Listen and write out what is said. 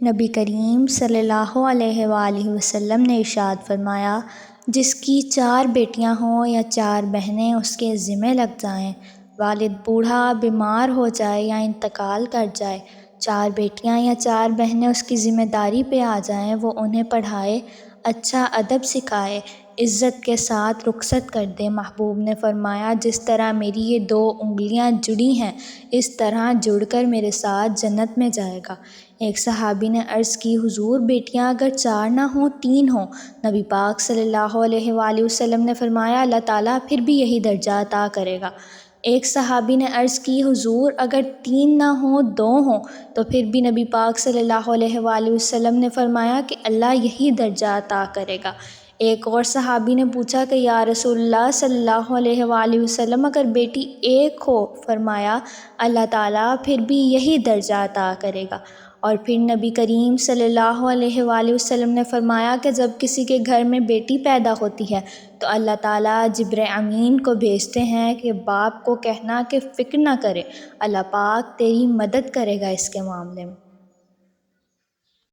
نبی کریم صلی اللہ علیہ وآلہ وسلم نے ارشاد فرمایا، جس کی 4 بیٹیاں ہوں یا 4 بہنیں اس کے ذمہ لگ جائیں، والد بوڑھا بیمار ہو جائے یا انتقال کر جائے، 4 بیٹیاں یا 4 بہنیں اس کی ذمہ داری پہ آ جائیں، وہ انہیں پڑھائے، اچھا ادب سکھائے، عزت کے ساتھ رخصت کر دے۔ محبوب نے فرمایا، جس طرح میری یہ 2 انگلیاں جڑی ہیں، اس طرح جڑ کر میرے ساتھ جنت میں جائے گا۔ ایک صحابی نے عرض کی، حضور بیٹیاں اگر 4 نہ ہوں 3 ہوں؟ نبی پاک صلی اللہ علیہ وآلہ وسلم نے فرمایا، اللہ تعالیٰ پھر بھی یہی درجہ عطا کرے گا۔ ایک صحابی نے عرض کی، حضور اگر 3 نہ ہوں 2 ہوں؟ تو پھر بھی نبی پاک صلی اللہ علیہ وآلہ وسلم نے فرمایا کہ اللہ یہی درجہ عطا کرے گا۔ ایک اور صحابی نے پوچھا کہ یا رسول اللہ صلی اللہ علیہ وآلہ وسلم اگر بیٹی 1 ہو؟ فرمایا، اللہ تعالیٰ پھر بھی یہی درجہ عطا کرے گا۔ اور پھر نبی کریم صلی اللہ علیہ وآلہ وسلم نے فرمایا کہ جب کسی کے گھر میں بیٹی پیدا ہوتی ہے تو اللہ تعالیٰ جبرائیل امین کو بھیجتے ہیں کہ باپ کو کہنا کہ فکر نہ کرے، اللہ پاک تیری مدد کرے گا اس کے معاملے میں۔